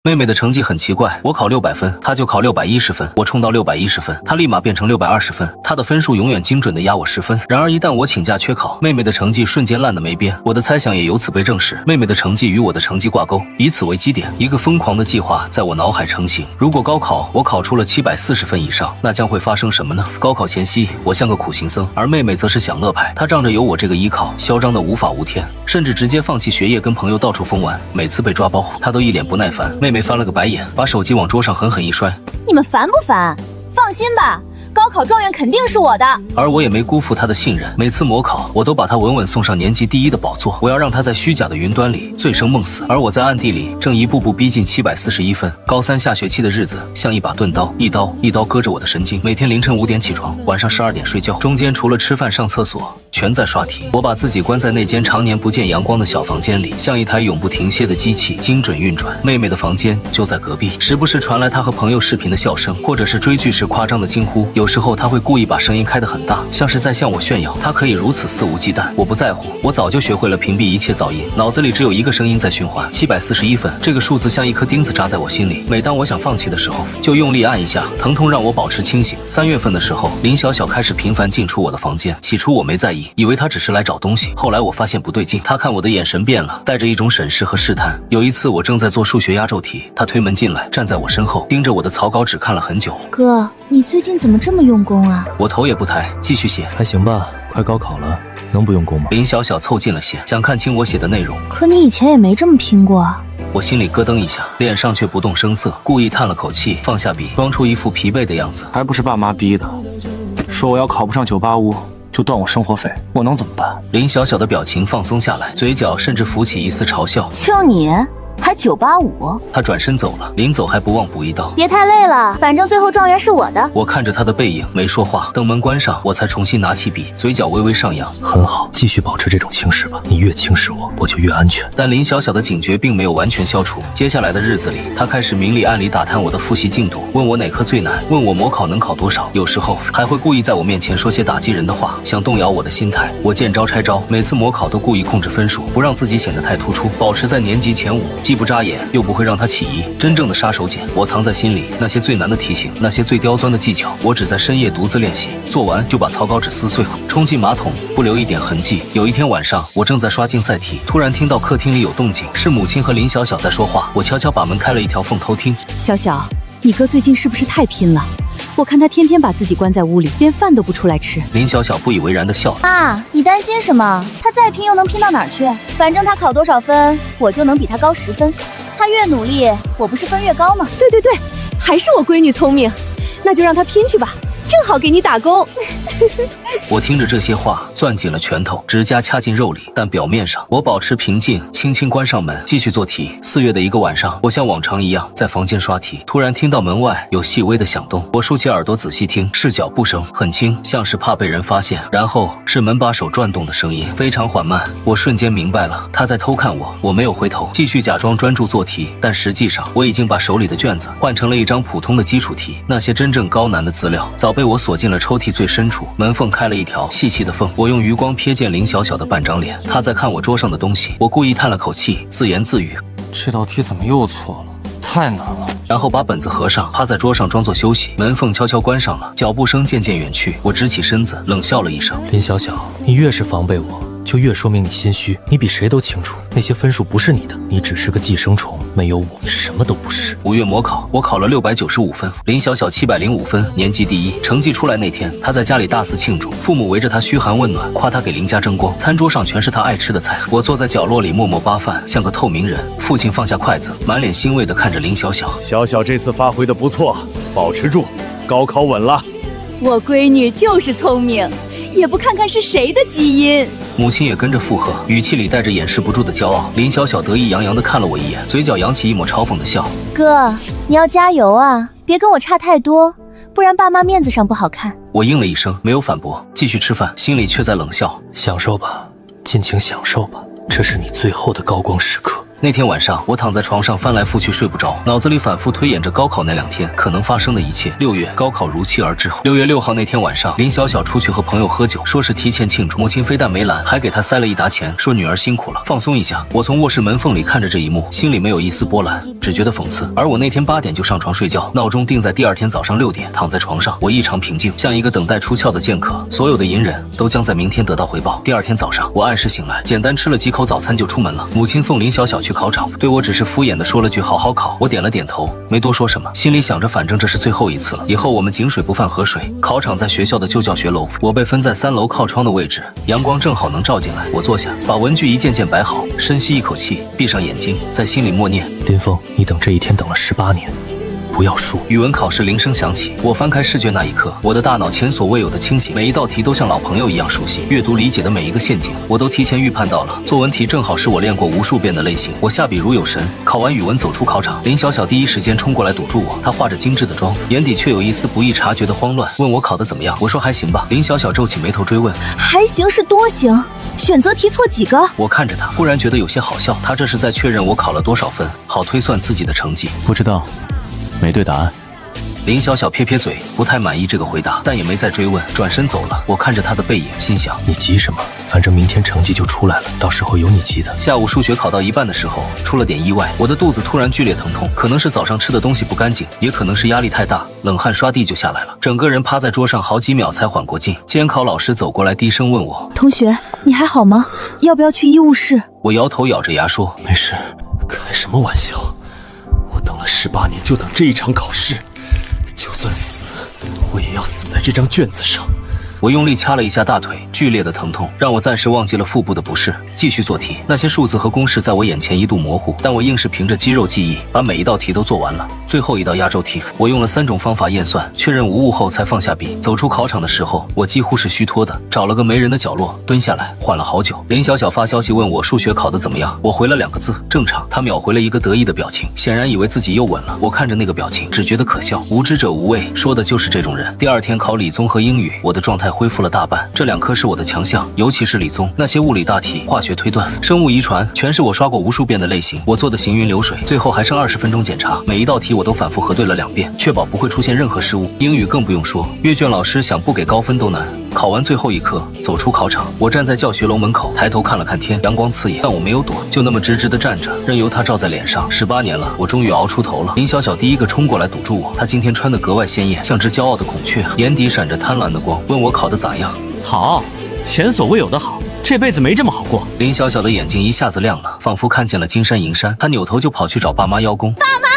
妹妹的成绩很奇怪，我考600分，她就考610分，我冲到610分，她立马变成620分，她的分数永远精准的压我10分。然而一旦我请假缺考，妹妹的成绩瞬间烂得没边，我的猜想也由此被证实，妹妹的成绩与我的成绩挂钩，以此为基点，一个疯狂的计划在我脑海成型。如果高考我考出了740分以上，那将会发生什么呢？高考前夕，我像个苦行僧，而妹妹则是享乐派，她仗着有我这个依靠，嚣张的无法无天，甚至直接放弃学业，跟朋友到处疯玩。每次被抓包，她都一脸不耐烦。妹妹翻了个白眼，把手机往桌上狠狠一摔。你们烦不烦？放心吧，高考状元肯定是我的。而我也没辜负她的信任，每次模考我都把她稳稳送上年级第1的宝座。我要让她在虚假的云端里醉生梦死，而我在暗地里正一步步逼近741分。高3下学期的日子像一把钝刀，一刀一刀割着我的神经。每天凌晨5点起床，晚上12点睡觉，中间除了吃饭上厕所全在刷题。我把自己关在那间常年不见阳光的小房间里，像一台永不停歇的机器，精准运转。妹妹的房间就在隔壁，时不时传来她和朋友视频的笑声，或者是追剧时夸张的惊呼。有时候她会故意把声音开得很大，像是在向我炫耀她可以如此肆无忌惮。我不在乎，我早就学会了屏蔽一切噪音，脑子里只有一个声音在循环：741分。这个数字像一颗钉子扎在我心里，每当我想放弃的时候，就用力按一下，疼痛让我保持清醒。3月份的时候，林小小开始频繁进出我的房间，起初我没在意，以为她只是来找东西。后来我发现不对劲，她看我的眼神变了，带着一种审视和试探。有一次我正在做数学压轴题，她推门进来，站在我身后，盯着我的草稿纸看了很久。哥，你最近怎么这么用功啊？我头也不抬，继续写。还行吧，快高考了，能不用功吗？林小小凑近了些，想看清我写的内容。可你以前也没这么拼过啊。我心里咯噔一下，脸上却不动声色，故意叹了口气，放下笔，装出一副疲惫的样子。还不是爸妈逼的，说我要考不上985就断我生活费，我能怎么办？林小小的表情放松下来，嘴角甚至浮起一丝嘲笑。就你还985？他转身走了，临走还不忘补一刀。别太累了，反正最后状元是我的。我看着他的背影，没说话。等门关上，我才重新拿起笔，嘴角微微上扬。很好，继续保持这种轻视吧。你越轻视我，我就越安全。但林小小的警觉并没有完全消除。接下来的日子里，他开始明里暗里打探我的复习进度，问我哪科最难，问我模考能考多少。有时候还会故意在我面前说些打击人的话，想动摇我的心态。我见招拆招，每次模考都故意控制分数，不让自己显得太突出，保持在年级前5，既不扎眼，又不会让他起疑。真正的杀手锏，我藏在心里。那些最难的题型，那些最刁钻的技巧，我只在深夜独自练习，做完就把草稿纸撕碎了，冲进马桶，不留一点痕迹。有一天晚上，我正在刷竞赛题，突然听到客厅里有动静，是母亲和林小小在说话。我悄悄把门开了一条缝偷听。小小，你哥最近是不是太拼了？我看他天天把自己关在屋里，连饭都不出来吃。林小小不以为然地笑了。啊，你担心什么？他再拼又能拼到哪儿去？反正他考多少分，我就能比他高10分。他越努力，我不是分越高吗？对对对，还是我闺女聪明，那就让她拼去吧，正好给你打工。我听着这些话，攥紧了拳头，指甲掐进肉里，但表面上我保持平静，轻轻关上门，继续做题。4月的一个晚上，我像往常一样在房间刷题，突然听到门外有细微的响动。我竖起耳朵仔细听，是脚步声，很轻，像是怕被人发现。然后是门把手转动的声音，非常缓慢。我瞬间明白了，他在偷看我。我没有回头，继续假装专注做题，但实际上我已经把手里的卷子换成了一张普通的基础题。那些真正高难的资料早被我锁进了抽屉最深处。门缝开了一条细细的缝，我用余光瞥见林小小的半张脸，她在看我桌上的东西。我故意叹了口气，自言自语：这道题怎么又错了？太难了。然后把本子合上，趴在桌上装作休息。门缝悄悄关上了，脚步声渐渐远去。我直起身子，冷笑了一声。林小小，你越是防备我，就越说明你心虚。你比谁都清楚，那些分数不是你的，你只是个寄生虫，没有我，你什么都不是。5月模考，我考了695分，林小小705分，年级第1。成绩出来那天，她在家里大肆庆祝，父母围着她嘘寒问暖，夸她给林家争光。餐桌上全是她爱吃的菜，我坐在角落里默默扒饭，像个透明人。父亲放下筷子，满脸欣慰地看着林小小。小小这次发挥的不错，保持住，高考稳了。我闺女就是聪明，也不看看是谁的基因。母亲也跟着附和，语气里带着掩饰不住的骄傲。林小小得意洋洋地看了我一眼，嘴角扬起一抹嘲讽的笑。哥，你要加油啊，别跟我差太多，不然爸妈面子上不好看。我应了一声，没有反驳，继续吃饭，心里却在冷笑。享受吧，尽情享受吧，这是你最后的高光时刻。那天晚上，我躺在床上翻来覆去睡不着，脑子里反复推演着高考那2天可能发生的一切。6月，高考如期而至后，6月6号那天晚上，林小小出去和朋友喝酒，说是提前庆祝。母亲非但没拦，还给她塞了一沓钱，说女儿辛苦了，放松一下。我从卧室门缝里看着这一幕，心里没有一丝波澜，只觉得讽刺。而我那天8点就上床睡觉，闹钟定在第2天早上6点，躺在床上，我异常平静，像一个等待出窍的剑客。所有的隐忍都将在明天得到回报。第2天早上，我按时醒来，简单吃了几口早餐就出门了。母亲送林小小去考场，对我只是敷衍的说了句好好考。我点了点头，没多说什么，心里想着反正这是最后一次了，以后我们井水不犯河水。考场在学校的旧教学楼，我被分在3楼靠窗的位置，阳光正好能照进来。我坐下，把文具一件件摆好，深吸一口气，闭上眼睛，在心里默念：林峰，你等这一天等了18年。不要输。语文考试铃声响起，我翻开试卷那一刻，我的大脑前所未有的清醒，每一道题都像老朋友一样熟悉，阅读理解的每一个陷阱，我都提前预判到了。作文题正好是我练过无数遍的类型，我下笔如有神。考完语文走出考场，林小小第一时间冲过来堵住我，她化着精致的妆，眼底却有一丝不易察觉的慌乱，问我考得怎么样。我说还行吧。林小小皱起眉头追问，还行是多行？选择题错几个？我看着她，忽然觉得有些好笑，她这是在确认我考了多少分，好推算自己的成绩。不知道，没对答案。林小小撇撇嘴，不太满意这个回答，但也没再追问，转身走了。我看着他的背影，心想：你急什么？反正明天成绩就出来了，到时候有你急的。下午数学考到一半的时候，出了点意外，我的肚子突然剧烈疼痛，可能是早上吃的东西不干净，也可能是压力太大，冷汗刷地就下来了，整个人趴在桌上好几秒才缓过劲。监考老师走过来，低声问我：同学，你还好吗？要不要去医务室？我摇头，咬着牙说：没事。开什么玩笑？我等了18年，就等这一场考试。就算死，我也要死在这张卷子上。我用力掐了一下大腿，剧烈的疼痛让我暂时忘记了腹部的不适，继续做题。那些数字和公式在我眼前一度模糊，但我硬是凭着肌肉记忆把每一道题都做完了。最后一道压轴题，我用了3种方法验算，确认无误后才放下笔。走出考场的时候，我几乎是虚脱的，找了个没人的角落蹲下来，缓了好久。林小小发消息问我数学考得怎么样，我回了2个字：正常。他秒回了一个得意的表情，显然以为自己又稳了。我看着那个表情，只觉得可笑。无知者无畏，说的就是这种人。第2天考理综和英语，我的状态恢复了大半。这2科是我的强项，尤其是理综，那些物理大题、化学推断、生物遗传，全是我刷过无数遍的类型，我做的行云流水。最后还剩20分钟检查，每一道题我都反复核对了2遍，确保不会出现任何失误。英语更不用说，阅卷老师想不给高分都难。考完最后一科，走出考场，我站在教学楼门口，抬头看了看天，阳光刺眼，但我没有躲，就那么直直的站着，任由它照在脸上。18年了，我终于熬出头了。林小小第一个冲过来堵住我，她今天穿得格外鲜艳，像只骄傲的孔雀，眼底闪着贪婪的光，问我考得咋样。好，前所未有的好，这辈子没这么好过。林小小的眼睛一下子亮了，仿佛看见了金山银山。她扭头就跑去找爸妈邀功。爸妈，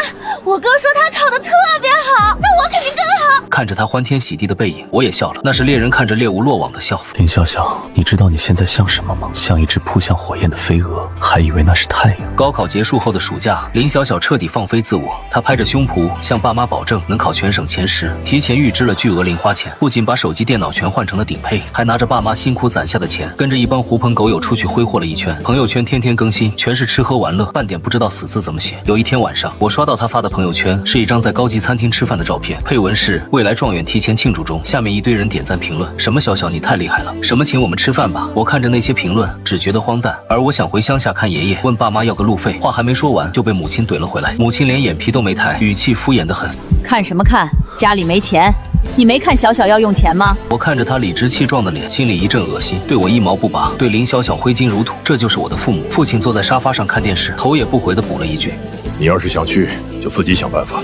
我哥说他考得特别好，那我肯定更好。看着他欢天喜地的背影，我也笑了，那是猎人看着猎物落网的笑。林小小，你知道你现在像什么吗？像一只扑向火焰的飞蛾，还以为那是太阳。高考结束后的暑假，林小小彻底放飞自我，她拍着胸脯向爸妈保证能考全省前10，提前预支了巨额零花钱，不仅把手机电脑全换成了顶配，还拿着爸妈辛苦攒下的钱，跟着一帮狐朋狗友出去挥霍了一圈。朋友圈天天更新，全是吃喝玩乐，半点不知道死字怎么写。有一天晚上，我刷到他发的朋友圈，是一张在高级餐厅吃饭的照片，配文是未来状元提前庆祝中，下面一堆人点赞评论，什么小小你太厉害了，什么请我们吃饭吧。我看着那些评论，只觉得荒诞。而我想回乡下看爷爷，问爸妈要个路费，话还没说完就被母亲怼了回来。母亲连眼皮都没抬，语气敷衍得很。看什么看？家里没钱，你没看小小要用钱吗？我看着他理直气壮的脸，心里一阵恶心，对我一毛不拔，对林小小挥金如土。这就是我的父母。父亲坐在沙发上看电视，头也不回地补了一句：你要是想去，就自己想办法，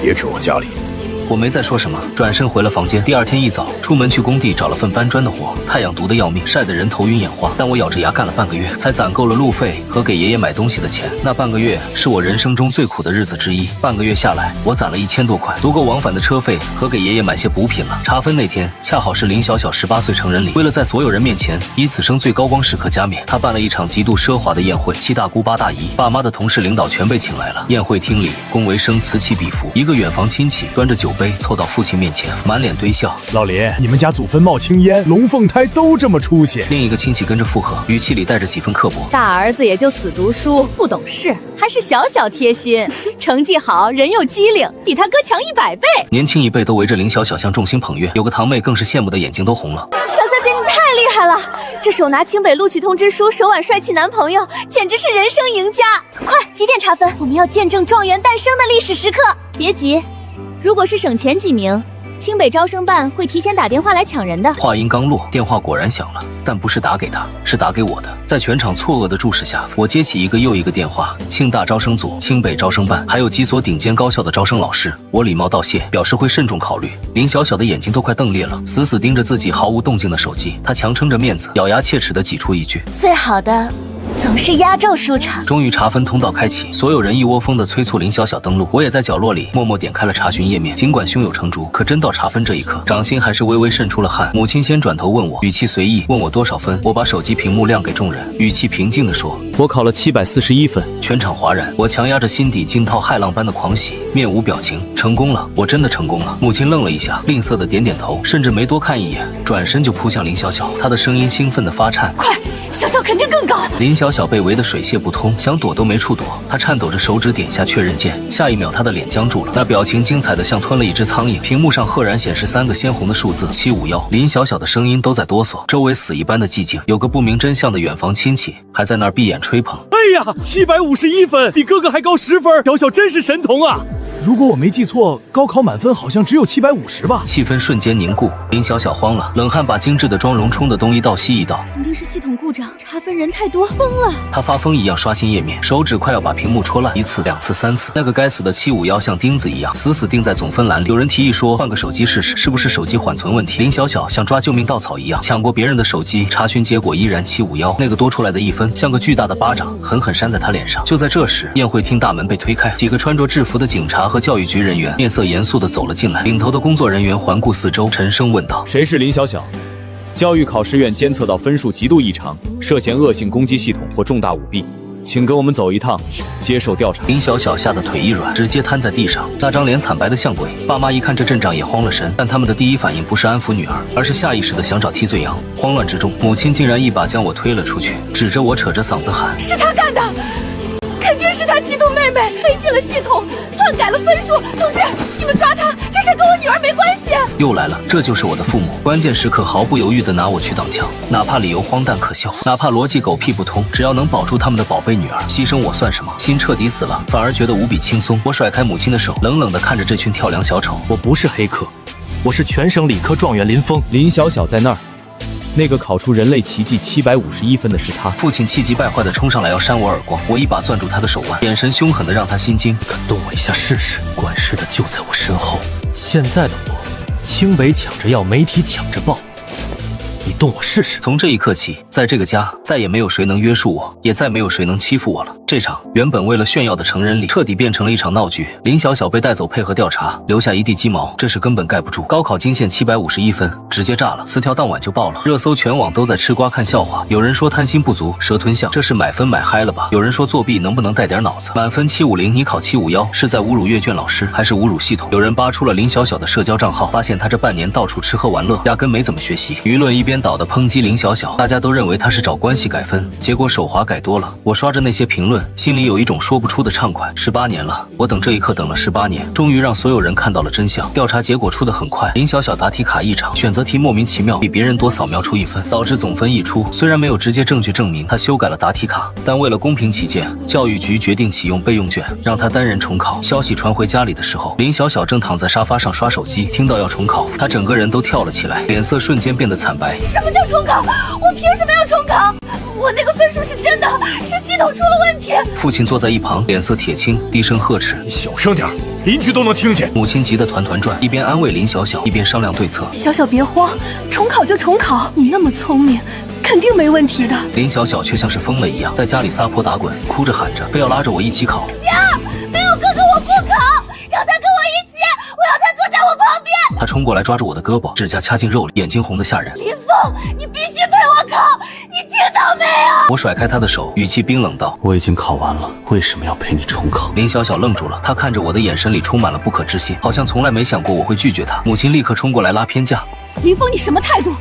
别指望家里。我没再说什么，转身回了房间。第2天一早，出门去工地找了份搬砖的活，太阳毒得要命，晒得人头晕眼花。但我咬着牙干了半个月，才攒够了路费和给爷爷买东西的钱。那半个月是我人生中最苦的日子之一。半个月下来，我攒了1000多块，足够往返的车费和给爷爷买些补品了。查分那天，恰好是林小小18岁成人礼。为了在所有人面前以此生最高光时刻加冕，他办了一场极度奢华的宴会，7大姑8大姨、爸妈的同事领导全被请来了。宴会厅里，龚维生此起彼伏，一个远房亲戚端着酒杯凑到父亲面前，满脸堆笑。老林，你们家祖坟冒青烟，龙凤胎都这么出息。另一个亲戚跟着附和，语气里带着几分刻薄。大儿子也就死读书不懂事，还是小小贴心，成绩好人又机灵，比他哥强100倍。年轻一辈都围着林小小像众星捧月，有个堂妹更是羡慕的眼睛都红了。小三姐你太厉害了，这手拿清北录取通知书，手挽帅气男朋友，简直是人生赢家！快，几点查分？我们要见证状元诞生的历史时刻。别急，如果是省前几名，清北招生办会提前打电话来抢人的。话音刚落，电话果然响了，但不是打给他，是打给我的。在全场错愕的注视下，我接起一个又一个电话，清大招生组、清北招生办，还有几所顶尖高校的招生老师。我礼貌道谢，表示会慎重考虑。林小小的眼睛都快瞪裂了，死死盯着自己毫无动静的手机。她强撑着面子，咬牙切齿地挤出一句：最好的总是压轴出场。终于查分通道开启，所有人一窝蜂地催促林小小登录。我也在角落里默默点开了查询页面。尽管胸有成竹，可真到查分这一刻，掌心还是微微渗出了汗。母亲先转头问我，语气随意，问我多少分。我把手机屏幕亮给众人，语气平静地说：我考了741分。全场哗然，我强压着心底惊涛骇浪般的狂喜，面无表情。成功了，我真的成功了。母亲愣了一下，吝啬的点点头，甚至没多看一眼，转身就扑向林小小，她的声音兴奋地发颤：快，小小肯定更高！林小小被围得水泄不通，想躲都没处躲。她颤抖着手指点下确认键，下一秒她的脸僵住了，那表情精彩的像吞了一只苍蝇。屏幕上赫然显示3个鲜红的数字751，林小小的声音都在哆嗦，周围死一般的寂静。有个不明真相的远房亲戚还在那儿闭眼吹捧：哎呀，751分，比哥哥还高10分，小小真是神童啊！如果我没记错，高考满分好像只有750吧？气氛瞬间凝固，林小小慌了，冷汗把精致的妆容冲得东一道西一道。肯定是系统故障，查分人太多，疯了！他发疯一样刷新页面，手指快要把屏幕戳烂，1次、2次、3次。那个该死的751像钉子一样死死钉在总分栏里。有人提议说换个手机试试，是不是手机缓存问题？林小小像抓救命稻草一样抢过别人的手机，查询结果依然751。那个多出来的1分像个巨大的巴掌，狠狠扇在他脸上。就在这时，宴会厅大门被推开，几个穿着制服的警察和教育局人员面色严肃地走了进来。领头的工作人员环顾四周，沉声问道：谁是林小小？教育考试院监测到分数极度异常，涉嫌恶性攻击系统或重大舞弊，请跟我们走一趟，接受调查。林小小吓得腿一软，直接瘫在地上，那张脸惨白的像鬼。爸妈一看这阵仗也慌了神，但他们的第一反应不是安抚女儿，而是下意识的想找替罪羊。慌乱之中，母亲竟然一把将我推了出去，指着我扯着嗓子喊：是他干的！肯定是他激怒妹妹，黑进了系统，篡改了分数。同志，你们抓他，这事跟我女儿没关系。又来了，这就是我的父母，关键时刻毫不犹豫地拿我去挡枪，哪怕理由荒诞可笑，哪怕逻辑狗屁不通，只要能保住他们的宝贝女儿，牺牲我算什么？心彻底死了，反而觉得无比轻松。我甩开母亲的手，冷冷地看着这群跳梁小丑。我不是黑客，我是全省理科状元林峰。林小小在那儿。那个考出人类奇迹751分的是他。父亲气急败坏地冲上来要扇我耳光，我一把攥住他的手腕，眼神凶狠地让他心惊。敢动我一下试试？管事的就在我身后。现在的我，清北抢着要，媒体抢着报，你动我试试。从这一刻起，在这个家再也没有谁能约束我，也再没有谁能欺负我了。这场原本为了炫耀的成人礼，彻底变成了一场闹剧。林小小被带走配合调查，留下一地鸡毛，这事根本盖不住。高考金线751分，直接炸了，词条当晚就爆了，热搜全网都在吃瓜看笑话。有人说贪心不足，蛇吞象，这是买分买嗨了吧？有人说作弊能不能带点脑子？满分750，你考751，是在侮辱阅卷老师，还是侮辱系统？有人扒出了林小小的社交账号，发现他这半年到处吃喝玩乐，压根没怎么学习。舆论一边倒的抨击林小小，大家都认为他是找关系改分，结果手滑改多了。我刷着那些评论，心里有一种说不出的畅快。18年了，我等这一刻等了18年，终于让所有人看到了真相。调查结果出得很快，林小小答题卡异常，选择题莫名其妙比别人多扫描出1分，导致总分溢出。虽然没有直接证据证明他修改了答题卡，但为了公平起见，教育局决定启用备用卷，让他单人重考。消息传回家里的时候，林小小正躺在沙发上刷手机，听到要重考，他整个人都跳了起来，脸色瞬间变得惨白。什么叫重考？我凭什么要重考？我那个分数是真的，是系统出了问题。父亲坐在一旁，脸色铁青，低声呵斥：“你小声点，邻居都能听见。”母亲急得团团转，一边安慰林小小，一边商量对策。小小别慌，重考就重考，你那么聪明，肯定没问题的。林小小却像是疯了一样，在家里撒泼打滚，哭着喊着非要拉着我一起考。行，没有哥哥我不考，让他跟我一起，我要他坐在我旁边。他冲过来抓住我的胳膊，指甲掐进肉里，眼睛红得吓人。林峰，你必须陪我考，你听到没有？我甩开他的手，语气冰冷道：“我已经考完了，为什么要陪你重考？”林小小愣住了，他看着我的眼神里充满了不可置信，好像从来没想过我会拒绝他。母亲立刻冲过来拉偏架：“林峰，你什么态度？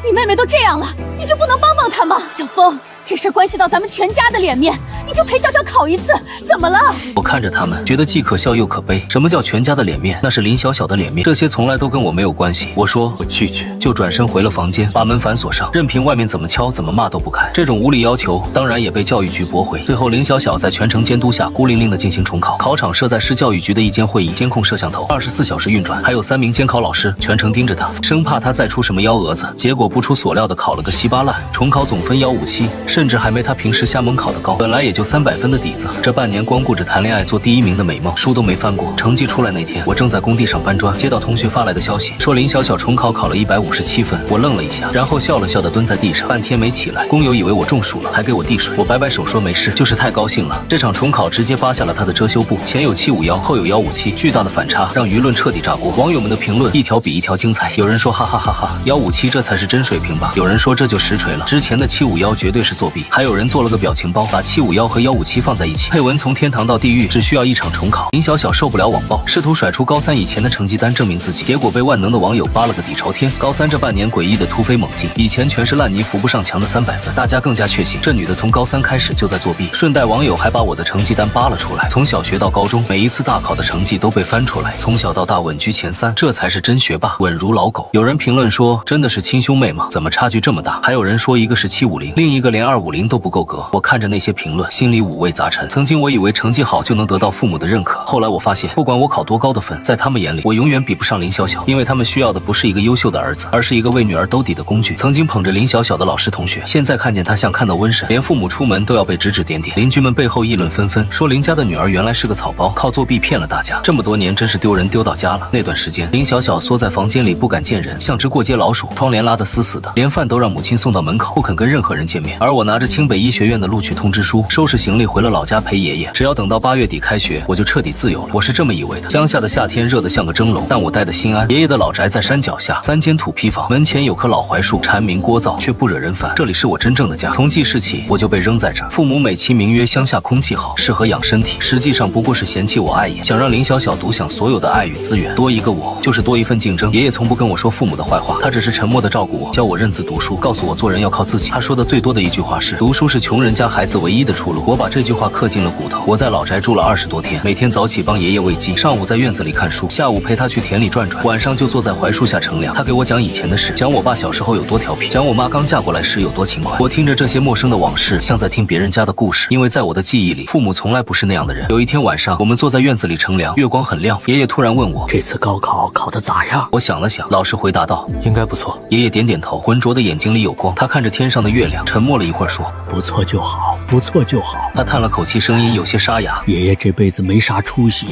你妹妹都这样了，你就不能帮帮她吗？小峰，这事关系到咱们全家的脸面，你就陪小小考一次，怎么了？我看着他们，觉得既可笑又可悲。什么叫全家的脸面？那是林小小的脸面，这些从来都跟我没有关系。我说我拒绝，就转身回了房间，把门反锁上，任凭外面怎么敲怎么骂都不开。这种无理要求当然也被教育局驳回。最后林小小在全程监督下孤零零的进行重考，考场设在市教育局的一间会议，监控摄像头24小时运转，还有3名监考老师全程盯着他，生怕他再出什么幺蛾子。结果不出所料的考了个稀巴烂，重考总分157，甚至还没他平时瞎蒙考的高。本来也就300分的底子，这半年光顾着谈恋爱做第1名的美梦，书都没翻过。成绩出来那天，我正在工地上搬砖，接到同学发来的消息，说林小小重考考了157分。我愣了一下，然后笑了笑的蹲在地上，半天没起来。工友以为我中暑了，还给我递水。我摆摆手说没事，就是太高兴了。这场重考直接扒下了他的遮羞布，前有751，后有157，巨大的反差让舆论彻底炸锅。网友们的评论一条比一条精彩，有人说哈哈哈哈，157这才是真水平吧？有人说这就实锤了，之前的751绝对是作弊。还有人做了个表情包，把751和157放在一起，配文从天堂到地狱只需要1场重考。林小小受不了网暴，试图甩出高3以前的成绩单证明自己，结果被万能的网友扒了个底朝天。高3这半年诡异的突飞猛进，以前全是烂泥扶不上墙的300分，大家更加确信这女的从高3开始就在作弊。顺带网友还把我的成绩单扒了出来，从小学到高中，每一次大考的成绩都被翻出来，从小到大稳居前3，这才是真学霸，稳如老狗。有人评论说真的是亲兄妹吗？怎么差距这么大？还有人说一个是750，另一个连250都不够格。我看着那些评论，心里五味杂陈。曾经我以为成绩好就能得到父母的认可，后来我发现不管我考多高的分，在他们眼里我永远比不上林小小，因为他们需要的不是一个优秀的儿子，而是一个为女儿兜底的工具。曾经捧着林小小的老师同学，现在看见他像看到瘟神，连父母出门都要被指指点点。邻居们背后议论纷纷，说林家的女儿原来是个草包，靠作弊骗了大家，这么多年真是丢人丢到家了。那段时间林小小缩在房间里不敢见人，像只过街老鼠，窗帘拉得死死的，连饭都让母亲送到门口，不肯跟任何人见面。而我拿着清北医学院的录取通知书，收拾行李回了老家陪爷爷，只要等到8月底开学，我就彻底自由了。我是这么以为的。乡下的夏天热得像个蒸笼，但我待的心安。爷爷的老宅在山脚下，3间土坯房，门前有棵老槐树，蝉鸣聒噪却不惹人烦。这里是我真正的家。从记事起，我就被扔在这儿。父母美其名曰乡下空气好，适合养身体，实际上不过是嫌弃我碍眼，想让林小小独享所有的爱与资源。多一个我，就是多一份竞争。爷爷从不跟我说父母的坏话，他只是沉默的照顾我，教我认字读书，告诉我做人要靠自己。他说的最多的一句话是，读书是穷人家孩子唯一的出路。我把这句话刻进了骨头。我在老宅住了20多天，每天早起帮爷爷喂鸡，上午在院子里看书，下午陪他去田里转转，晚上就坐在槐树下乘凉。他给我讲以前的事，讲我爸小时候有多调皮，讲我妈刚嫁过来时有多勤快。我听着这些陌生的往事，像在听别人家的故事，因为在我的记忆里，父母从来不是那样的人。有一天晚上，我们坐在院子里乘凉，月光很亮，爷爷突然问我，这次高考考得咋样？我想了想，老实回答道，应该不错。爷爷点点头，浑浊的眼睛里有光，他看着天上的月亮，沉默了一会儿说，不错就好，不错就好。他叹了口气，声音有些沙哑，爷爷这辈子没啥出息，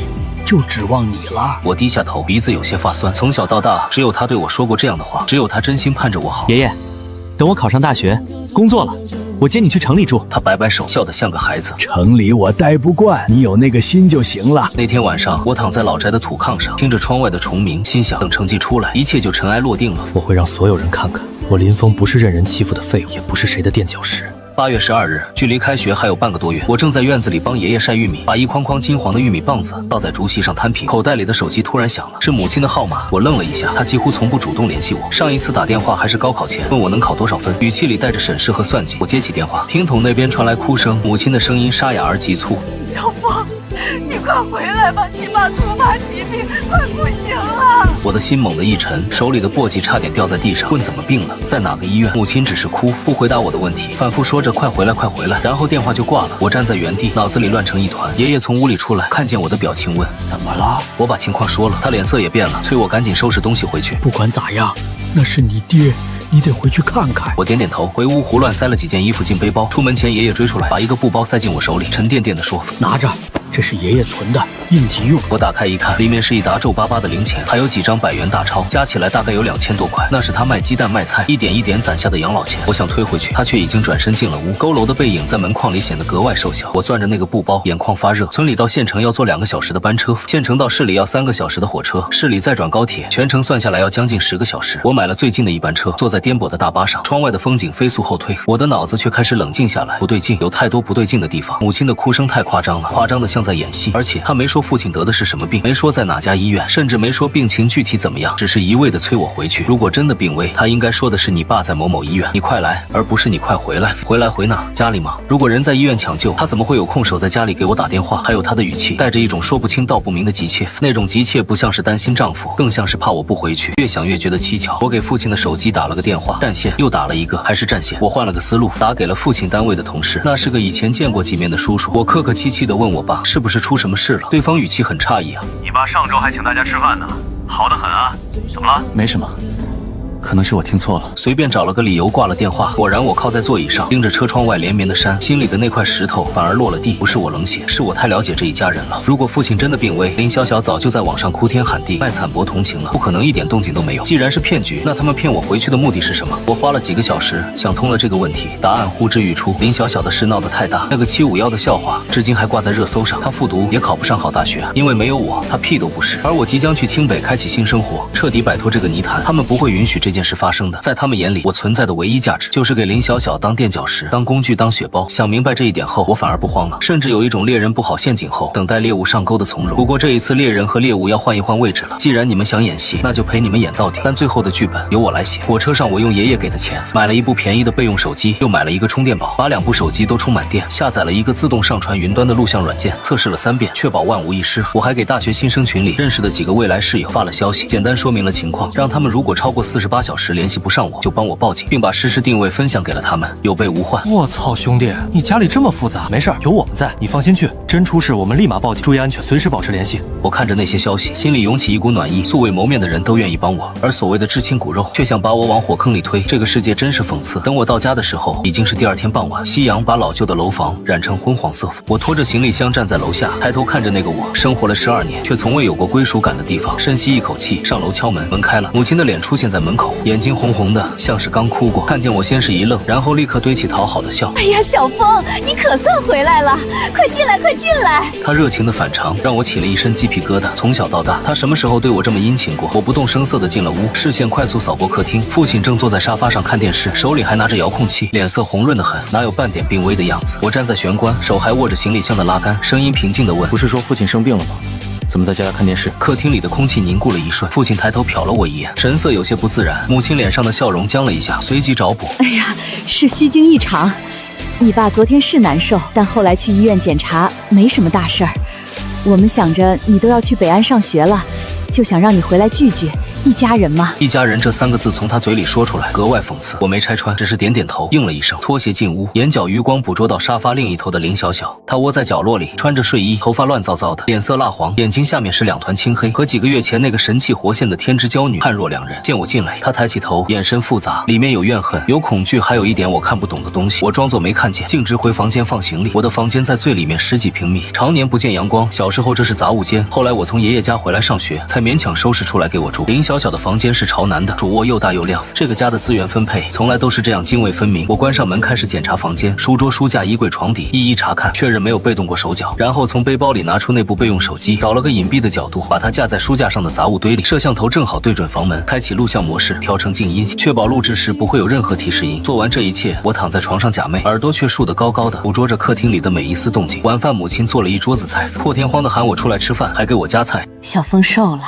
就指望你了。我低下头，鼻子有些发酸。从小到大，只有他对我说过这样的话，只有他真心盼着我好。爷爷，等我考上大学，工作了，我接你去城里住。他摆摆手，笑得像个孩子。城里我待不惯，你有那个心就行了。那天晚上，我躺在老宅的土炕上，听着窗外的虫鸣，心想等成绩出来，一切就尘埃落定了。我会让所有人看看，我林峰不是任人欺负的废物，也不是谁的垫脚石。8月12日，距离开学还有半个多月，我正在院子里帮爷爷晒玉米，把一筐筐金黄的玉米棒子倒在竹席上摊平。口袋里的手机突然响了，是母亲的号码。我愣了一下，她几乎从不主动联系我，上一次打电话还是高考前，问我能考多少分，语气里带着审视和算计。我接起电话，听筒那边传来哭声，母亲的声音沙哑而急促，小峰，你快回来吧，你爸突发疾病，快不行了。我的心猛地一沉，手里的簸箕差点掉在地上。问怎么病了，在哪个医院？母亲只是哭，不回答我的问题，反复说着快回来快回来，然后电话就挂了。我站在原地，脑子里乱成一团。爷爷从屋里出来，看见我的表情问怎么了？我把情况说了，他脸色也变了，催我赶紧收拾东西回去。不管咋样，那是你爹，你得回去看看。我点点头，回屋胡乱塞了几件衣服进背包。出门前爷爷追出来，把一个布包塞进我手里，沉甸甸地说拿着，这是爷爷存的，应急用。我打开一看，里面是一沓皱巴巴的零钱，还有几张100元大钞，加起来大概有2000多块。那是他卖鸡蛋卖菜一点一点攒下的养老钱。我想推回去，他却已经转身进了屋，佝偻的背影在门框里显得格外瘦小。我攥着那个布包，眼眶发热。村里到县城要坐2个小时的班车，县城到市里要3个小时的火车，市里再转高铁，全程算下来要将近10个小时。我买了最近的一班车，坐在颠簸的大巴上，窗外的风景飞速后退，我的脑子却开始冷静下来。不对劲，有太多不对劲的地方。母亲的哭声太夸张了，夸张的像像在演戏，而且他没说父亲得的是什么病，没说在哪家医院，甚至没说病情具体怎么样，只是一味的催我回去。如果真的病危，他应该说的是你爸在某某医院，你快来，而不是你快回来。回来回哪？家里吗？如果人在医院抢救，他怎么会有空守在家里给我打电话？还有他的语气带着一种说不清道不明的急切，那种急切不像是担心丈夫，更像是怕我不回去。越想越觉得蹊跷。我给父亲的手机打了个电话，占线，又打了一个，还是占线。我换了个思路，打给了父亲单位的同事，那是个以前见过几面的叔叔。我客客气气的问我爸是不是出什么事了，对方语气很诧异啊。你爸上周还请大家吃饭呢，好得很啊，怎么了？没什么，可能是我听错了。随便找了个理由挂了电话。果然我靠在座椅上，盯着车窗外连绵的山，心里的那块石头反而落了地。不是我冷血，是我太了解这一家人了。如果父亲真的病危，林小小早就在网上哭天喊地，卖惨博同情了，不可能一点动静都没有。既然是骗局，那他们骗我回去的目的是什么？我花了几个小时想通了这个问题，答案呼之欲出。林小小的事闹得太大，那个751的笑话至今还挂在热搜上。他复读也考不上好大学，因为没有我，他屁都不是。而我即将去清北开启新生活，彻底摆脱这个泥潭，他们不会允许这件事发生的。在他们眼里，我存在的唯一价值就是给林小小当垫脚石、当工具、当血包。想明白这一点后，我反而不慌了，甚至有一种猎人布好陷阱后等待猎物上钩的从容。不过这一次猎人和猎物要换一换位置了。既然你们想演戏，那就陪你们演到底。但最后的剧本由我来写。火车上我用爷爷给的钱买了一部便宜的备用手机，又买了一个充电宝，把2部手机都充满电，下载了一个自动上传云端的录像软件，测试了3遍，确保万无一失。我还给大学新生群里认识的几个未来室友发了消息，简单说明了情况，让他们如果超过48小时联系不上我，就帮我报警，并把实时定位分享给了他们，有备无患。我操，兄弟，你家里这么复杂？没事儿，有我们在，你放心去。真出事我们立马报警，注意安全，随时保持联系。我看着那些消息，心里涌起一股暖意。素未谋面的人都愿意帮我，而所谓的至亲骨肉却想把我往火坑里推。这个世界真是讽刺。等我到家的时候，已经是第2天傍晚，夕阳把老旧的楼房染成昏黄色。我拖着行李箱站在楼下，抬头看着那个我生活了12年却从未有过归属感的地方，深吸一口气，上楼敲门。门开了，母亲的脸出现在门口，眼睛红红的，像是刚哭过。看见我先是一愣，然后立刻堆起讨好的笑。哎呀，小峰，你可算回来了，快进来，快进来！他热情的反常让我起了一身鸡皮疙瘩。从小到大，他什么时候对我这么殷勤过？我不动声色的进了屋，视线快速扫过客厅，父亲正坐在沙发上看电视，手里还拿着遥控器，脸色红润的很，哪有半点病危的样子。我站在玄关，手还握着行李箱的拉杆，声音平静的问：不是说父亲生病了吗？怎么在家看电视？客厅里的空气凝固了一瞬，父亲抬头瞟了我一眼，神色有些不自然。母亲脸上的笑容僵了一下，随即找补：哎呀，是虚惊一场。你爸昨天是难受，但后来去医院检查，没什么大事儿。我们想着你都要去北安上学了，就想让你回来聚聚，一家人嘛。一家人这3个字从他嘴里说出来，格外讽刺。我没拆穿，只是点点头，应了一声，拖鞋进屋。眼角余光捕捉到沙发另一头的林小小，她窝在角落里，穿着睡衣，头发乱糟糟的，脸色蜡黄，眼睛下面是2团青黑，和几个月前那个神气活现的天之娇女判若两人。见我进来，她抬起头，眼神复杂，里面有怨恨，有恐惧，还有一点我看不懂的东西。我装作没看见，径直回房间放行李。我的房间在最里面10几平米，常年不见阳光。小时候这是杂物间，后来我从爷爷家回来上学，才勉强收拾出来给我住。林小小的房间是朝南的，主卧又大又亮。这个家的资源分配从来都是这样泾渭分明。我关上门开始检查房间，书桌、书架、衣柜、床底一一查看，确认没有被动过手脚，然后从背包里拿出那部备用手机，找了个隐蔽的角度，把它架在书架上的杂物堆里，摄像头正好对准房门，开启录像模式，调成静音，确保录制时不会有任何提示音。做完这一切，我躺在床上假寐，耳朵却竖得高高的，捕捉着客厅里的每一丝动静。晚饭母亲做了一桌子菜，破天荒的喊我出来吃饭，还给我夹菜。小峰瘦了，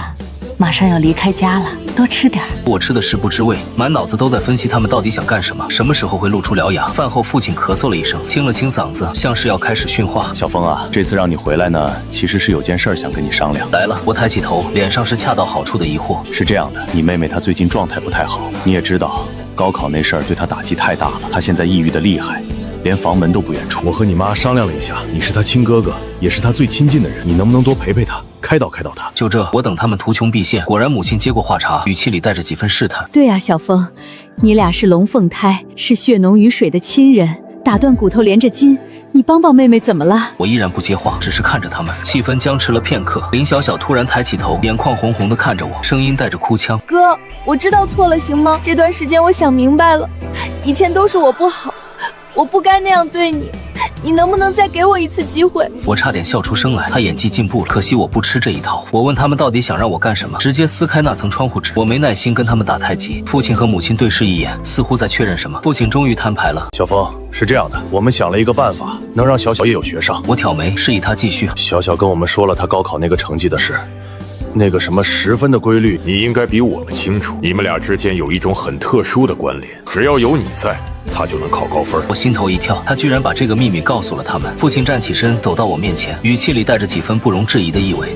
马上要离开家了，多吃点。我吃的食不知味，满脑子都在分析他们到底想干什么，什么时候会露出獠牙。饭后父亲咳嗽了一声，清了清嗓子，像是要开始训话。小峰啊，这次让你回来呢，其实是有件事想跟你商量。来了，我抬起头，脸上是恰到好处的疑惑。是这样的，你妹妹她最近状态不太好，你也知道，高考那事儿对她打击太大了，她现在抑郁的厉害，连房门都不愿出。我和你妈商量了一下，你是她亲哥哥，也是她最亲近的人，你能不能多陪陪她，开导开导她？就这，我等他们图穷匕见。果然母亲接过话茬，语气里带着几分试探。对啊，小峰，你俩是龙凤胎，是血浓于水的亲人，打断骨头连着筋，你帮帮妹妹怎么了？我依然不接话，只是看着他们，气氛僵持了片刻。林小小突然抬起头，眼眶红红的看着我，声音带着哭腔：哥，我知道错了，行吗？这段时间我想明白了，以前都是我不好，我不该那样对你，你能不能再给我一次机会？我差点笑出声来。他演技进步了，可惜我不吃这一套。我问他们到底想让我干什么，直接撕开那层窗户纸。我没耐心跟他们打太极。父亲和母亲对视一眼，似乎在确认什么。父亲终于摊牌了。小峰，是这样的，我们想了一个办法，能让小小也有学上。我挑眉，示意他继续。小小跟我们说了他高考那个成绩的事。那个什么10分的规律，你应该比我们清楚。你们俩之间有一种很特殊的关联，只要有你在，他就能考高分。我心头一跳，他居然把这个秘密告诉了他们。父亲站起身，走到我面前，语气里带着几分不容置疑的意味。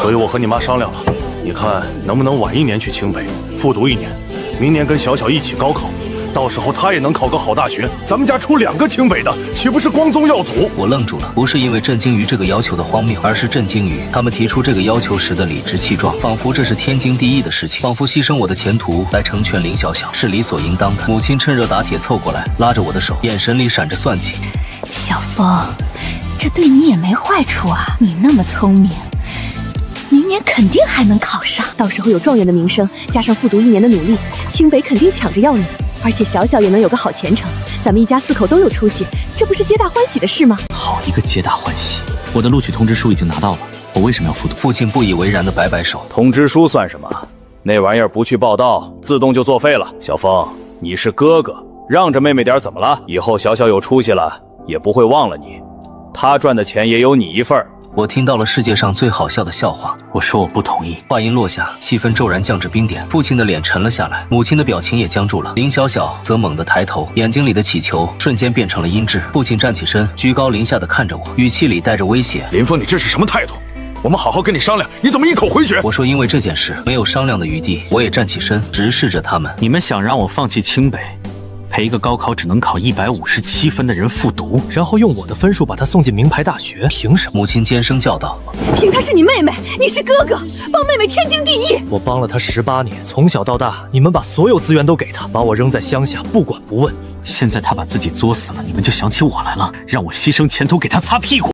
所以我和你妈商量了，你看能不能晚1年去清北复读1年，明年跟小小一起高考。到时候他也能考个好大学，咱们家出2个清北的，岂不是光宗耀祖？我愣住了，不是因为震惊于这个要求的荒谬，而是震惊于他们提出这个要求时的理直气壮，仿佛这是天经地义的事情，仿佛牺牲我的前途来成全林小小是理所应当的。母亲趁热打铁凑过来，拉着我的手，眼神里闪着算计。小峰，这对你也没坏处啊，你那么聪明，明年肯定还能考上，到时候有状元的名声，加上复读1年的努力，清北肯定抢着要你。而且小小也能有个好前程，咱们一家4口都有出息，这不是皆大欢喜的事吗？好一个皆大欢喜！我的录取通知书已经拿到了，我为什么要复读？父亲不以为然的摆摆手。通知书算什么？那玩意儿不去报到，自动就作废了。小峰，你是哥哥，让着妹妹点怎么了？以后小小有出息了，也不会忘了你。他赚的钱也有你一份儿。我听到了世界上最好笑的笑话。我说我不同意。话音落下，气氛骤然降至冰点。父亲的脸沉了下来，母亲的表情也僵住了。林小小则猛地抬头，眼睛里的乞求瞬间变成了阴鸷。父亲站起身，居高临下的看着我，语气里带着威胁：林峰，你这是什么态度？我们好好跟你商量，你怎么一口回绝？我说因为这件事没有商量的余地。我也站起身，直视着他们。你们想让我放弃清北，陪一个高考只能考157分的人复读，然后用我的分数把他送进名牌大学，凭什么？母亲尖声叫道：凭她是你妹妹，你是哥哥，帮妹妹天经地义。我帮了她18年，从小到大，你们把所有资源都给她，把我扔在乡下，不管不问。现在她把自己作死了，你们就想起我来了，让我牺牲前途给她擦屁股。